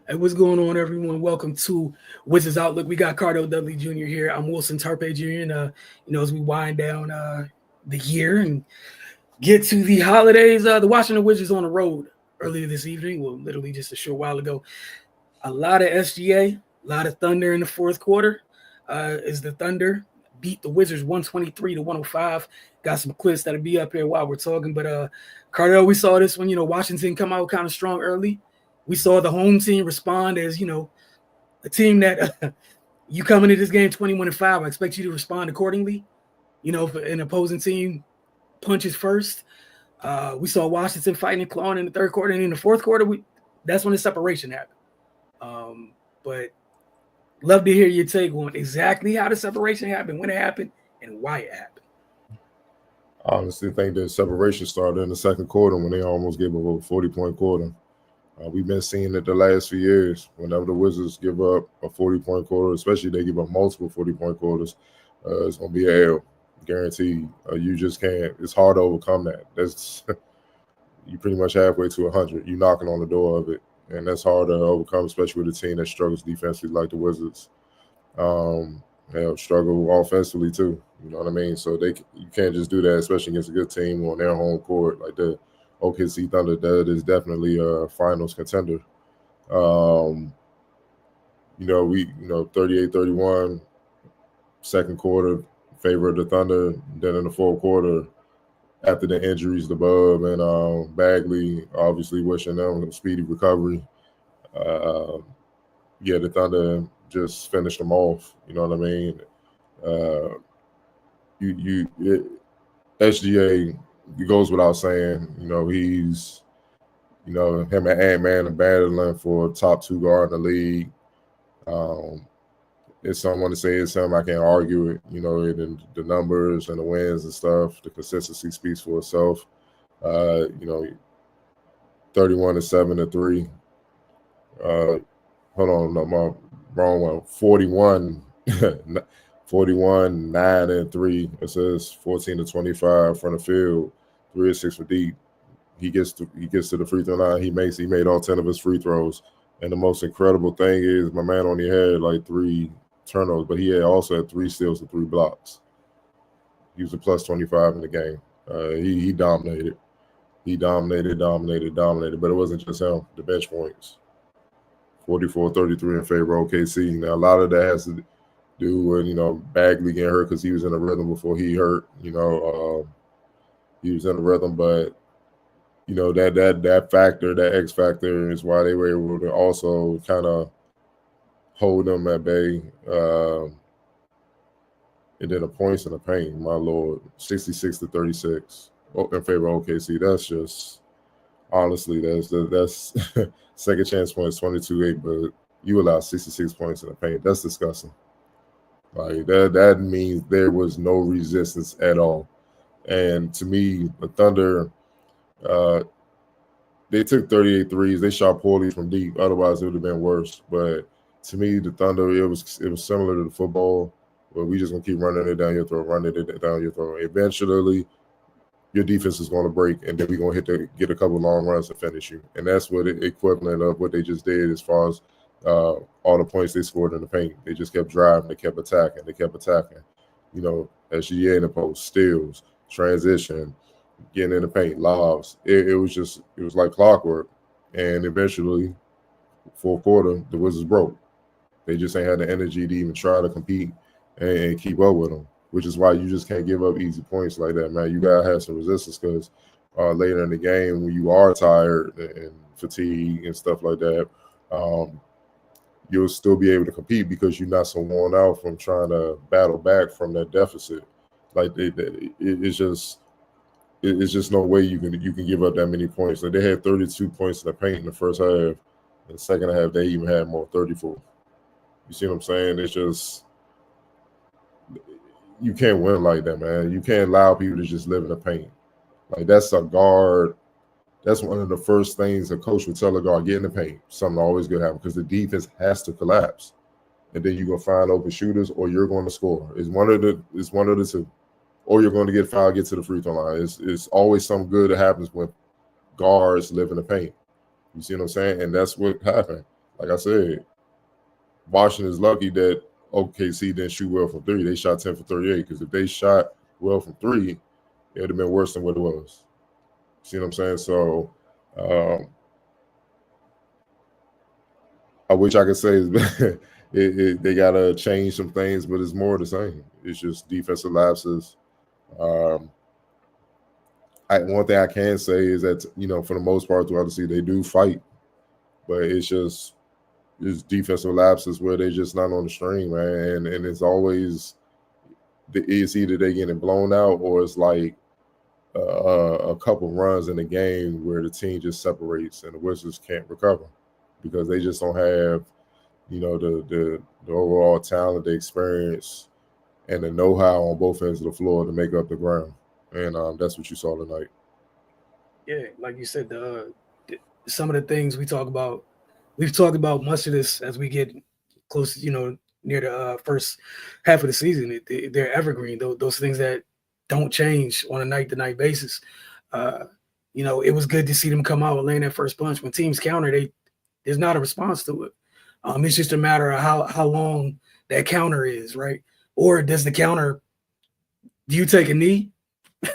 Hey, what's going on, everyone? Welcome to Wizards Outlook. We got Cardo Dudley Jr. here. I'm Wilson Tarpe Jr. And as we wind down the year and get to the holidays, the Washington Wizards on the road earlier this evening. Well, literally just a short while ago. A lot of SGA, a lot of thunder in the fourth quarter. As the Thunder beat the Wizards 123-105. Got some clips that'll be up here while we're talking. But Cardell, we saw this when Washington come out kind of strong early. We saw the home team respond as a team that you come into this game 21-5. I expect you to respond accordingly. If an opposing team punches first. We saw Washington fighting and clawing in the third quarter, and in the fourth quarter, that's when the separation happened. But love to hear your take on exactly how the separation happened, when it happened, and why it happened. I honestly think the separation started in the second quarter when they almost gave up a 40-point quarter. We've been seeing it the last few years. Whenever the Wizards give up a 40-point quarter, especially if they give up multiple 40-point quarters, it's going to be a L, guaranteed. You just can't. It's hard to overcome that. That's you pretty much halfway to 100. You're knocking on the door of it, and that's hard to overcome, especially with a team that struggles defensively like the Wizards. Struggle offensively too. You know what I mean? So you can't just do that, especially against a good team on their home court like the OKC Thunder. That is definitely a finals contender. 38-31, second quarter, favor of the Thunder. Then in the fourth quarter, after the injuries to Bub and Bagley, obviously wishing them a speedy recovery. The Thunder just finished them off. You know what I mean? SGA, it goes without saying, he's, him and Ant-Man are battling for top two guard in the league. If someone to say it's him, I can't argue it. The numbers and the wins and stuff, the consistency speaks for itself. 31-7-3. Hold on, no, my wrong one. 41-9-3 assists, 14-25 from the field, 3 of 6 for deep. He gets to the free throw line. He made all 10 of his free throws. And the most incredible thing is my man only had like 3 turnovers, but he also had 3 steals and 3 blocks. He was a plus 25 in the game. He dominated. He dominated, but it wasn't just him. The bench points, 44-33 in favor of OKC. Now, a lot of that has to do with, Bagley getting hurt because he was in a rhythm before he hurt. He was in a rhythm, but, that factor, that X factor is why they were able to also kind of hold them at bay. And then the points in the paint, my Lord, 66-36 in favor of OKC. That's just, honestly, that's second chance points, 22-8, but you allow 66 points in the paint. That's disgusting. Like that means there was no resistance at all. And to me, the Thunder, they took 38 threes. They shot poorly from deep. Otherwise, it would have been worse. But to me, the Thunder, it was similar to the football, where we just gonna keep running it down your throat, Eventually, your defense is gonna break, and then we're gonna get a couple long runs to finish you. And that's what equivalent of what they just did as far as all the points they scored in the paint. They just kept driving. They kept attacking. SGA in the post, steals, transition, getting in the paint, lobs. It was like clockwork. And eventually, fourth quarter, the Wizards broke. They just ain't had the energy to even try to compete and keep up with them, which is why you just can't give up easy points like that, man. You got to have some resistance because later in the game, when you are tired and fatigued and stuff like that, you'll still be able to compete because you're not so worn out from trying to battle back from that deficit. Like it's just no way you can give up that many points. Like they had 32 points in the paint in the first half. In the second half, they even had more, 34. You see what I'm saying? It's just you can't win like that, man. You can't allow people to just live in the paint. Like that's a guard. That's one of the first things a coach would tell a guard: get in the paint. Something always good happen because the defense has to collapse, and then you're gonna find open shooters, or you're going to score. It's one of the two, or you're going to get fouled, get to the free throw line. It's always something good that happens when guards live in the paint. You see what I'm saying? And that's what happened. like I said, Washington is lucky that OKC didn't shoot well from three. They shot 10 for 38 because if they shot well from three, it would have been worse than what it was. See what I'm saying? So I wish I could say they got to change some things, but it's more the same. It's just defensive lapses. One thing I can say is that, for the most part throughout the season, they do fight, but it's defensive lapses where they're just not on the string, man. And it's always it's either they getting blown out or it's like a couple runs in the game where the team just separates and the Wizards can't recover because they just don't have, the overall talent, the experience, and the know-how on both ends of the floor to make up the ground. And that's what you saw tonight. Yeah, like you said, some of the things we've talked about much of this as we get close, near the first half of the season. They're evergreen. Those things that don't change on a night-to-night basis. It was good to see them come out and land that first punch. When teams counter, there's not a response to it. It's just a matter of how long that counter is, right? Or does the counter? Do you take a knee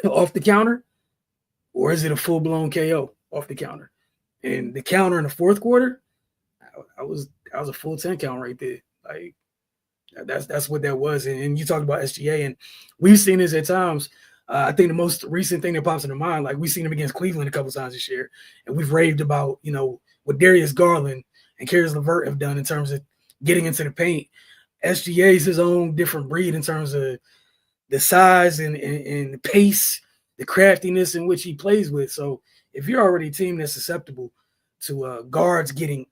off the counter, or is it a full-blown KO off the counter? And the counter in the fourth quarter, I was a full 10 count right there. Like that's what that was. And you talked about SGA, and we've seen this at times. I think the most recent thing that pops into mind, like we've seen him against Cleveland a couple times this year, and we've raved about, what Darius Garland and Caris LeVert have done in terms of getting into the paint. SGA is his own different breed in terms of the size and the pace, the craftiness in which he plays with. So if you're already a team that's susceptible to guards getting,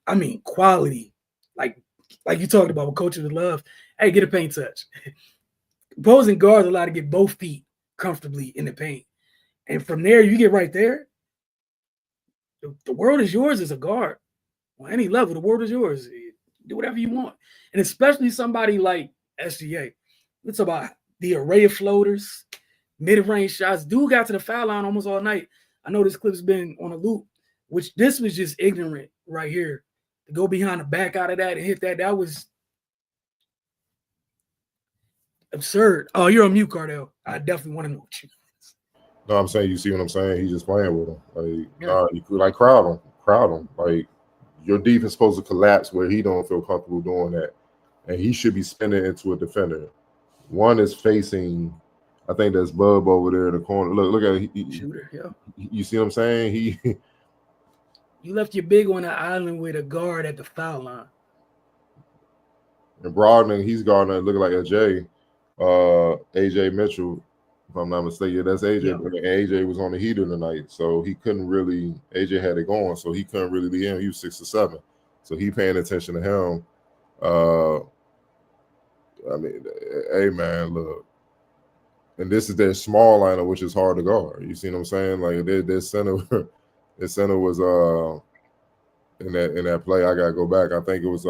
quality, like you talked about with coaches would love, hey, get a paint touch. Opposing guards are allowed to get both feet comfortably in the paint. And from there, you get right there. The world is yours as a guard. On any level, the world is yours. Do whatever you want. And especially somebody like SGA. It's about the array of floaters, mid-range shots. Dude got to the foul line almost all night. I know this clip's been on a loop, which this was just ignorant right here. To go behind the back out of that and hit that was absurd. Oh, you're on mute, Cardell. I definitely want to know what you. No, I'm saying, you see what I'm saying? He's just playing with him. Like, yeah. You could like crowd him. Like, your defense supposed to collapse where he don't feel comfortable doing that, and he should be spinning into a defender. One is facing, I think that's Bub over there in the corner. Look at it. Shooter, yeah. You see what I'm saying? You left your big on the island with a guard at the foul line. And Brogdon, he's guarding looking like AJ Mitchell, if I'm not mistaken. That's AJ. Yeah. But AJ was on the heater tonight, so he couldn't really. AJ had it going, so he couldn't really be in. He was 6 or 7, so he paying attention to him. Hey man, look, and this is their small lineup, which is hard to guard. You see what I'm saying? Like their center, their center was in that play. I gotta go back. I think it was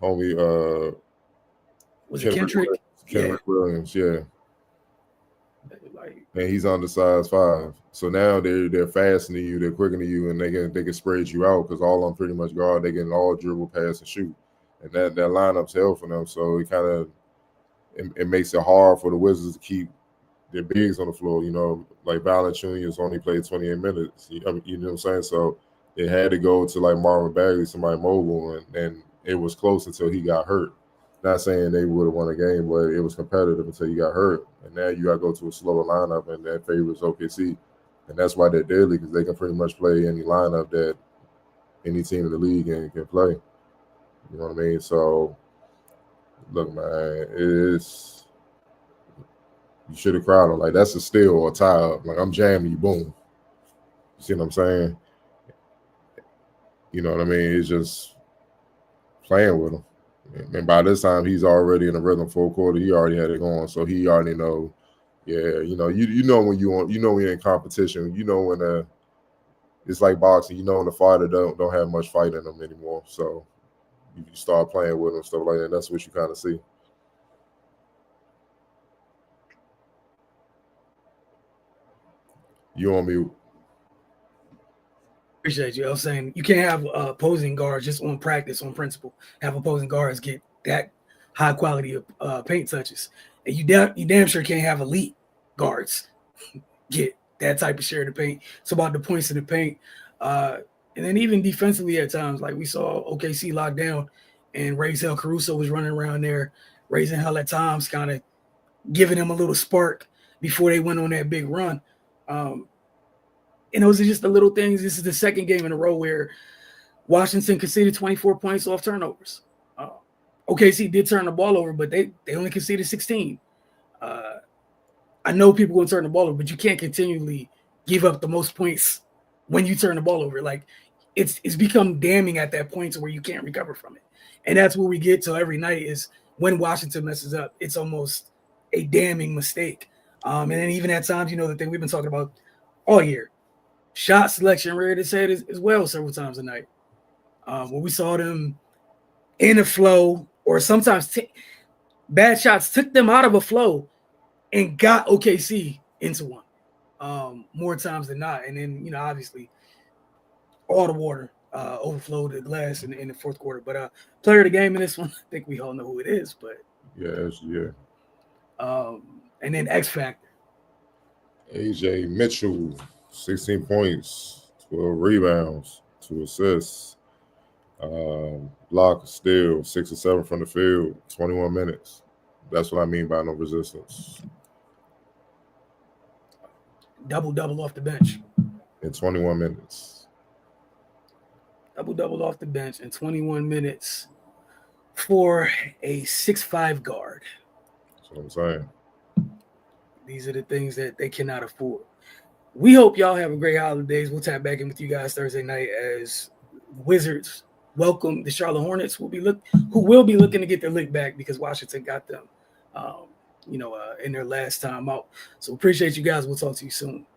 homie was it Kendrick? Kendrick Williams, yeah. And he's undersized 5. So now they're faster than you, they're quicker than you, and they can spread you out because all of them pretty much guard. They can all dribble, pass, and shoot. And that lineup's hell for them. So it kind of it makes it hard for the Wizards to keep their bigs on the floor. Like Valanciunas only played 28 minutes. You know what I'm saying? So they had to go to like Marvin Bagley, somebody mobile, and it was close until he got hurt. Not saying they would have won a game, but it was competitive until you got hurt. And now you got to go to a slower lineup, and that favors OKC. And that's why they're deadly, because they can pretty much play any lineup that any team in the league can play. You know what I mean? So, look, man, you should have crowded him. Like, that's a steal or a tie up. Like, I'm jamming you, boom. You see what I'm saying? You know what I mean? It's just playing with him. And by this time, he's already in a rhythm full quarter. He already had it going, so he already know. Yeah, you know when when you're in competition. When it's like boxing. When the fighter don't have much fight in them anymore. So you start playing with him, stuff like that. That's what you kind of see. You on mute? Appreciate you. I was saying you can't have opposing guards just on practice, on principle. Have opposing guards get that high quality of paint touches, and you damn sure can't have elite guards get that type of share of the paint. It's about the points in the paint, and then even defensively at times, like we saw OKC locked down, and Razel Caruso was running around there, raising hell at times, kind of giving them a little spark before they went on that big run. And those are just the little things. This is the second game in a row where Washington conceded 24 points off turnovers. OKC did turn the ball over, but they only conceded 16. I know people will turn the ball over, but you can't continually give up the most points when you turn the ball over. Like it's become damning at that point to where you can't recover from it. And that's where we get to every night is when Washington messes up, it's almost a damning mistake. And then even at times, the thing we've been talking about all year, shot selection, rare to say it as well several times a night. When we saw them in a flow, or sometimes bad shots took them out of a flow and got OKC into one more times than not. And then, obviously, all the water overflowed the glass in the fourth quarter. But player of the game in this one, I think we all know who it is. But yeah. And then X Factor. AJ Mitchell, 16 points, 12 rebounds, 2 assists, block, steal, 6 or 7 from the field, 21 minutes. That's what I mean by no resistance. Double off the bench. In 21 minutes. Double off the bench in 21 minutes for a 6'5" guard. That's what I'm saying. These are the things that they cannot afford. We hope y'all have a great holidays. We'll tap back in with you guys Thursday night as Wizards welcome the Charlotte Hornets, who will be looking to get their lick back because Washington got them, in their last time out. So appreciate you guys. We'll talk to you soon.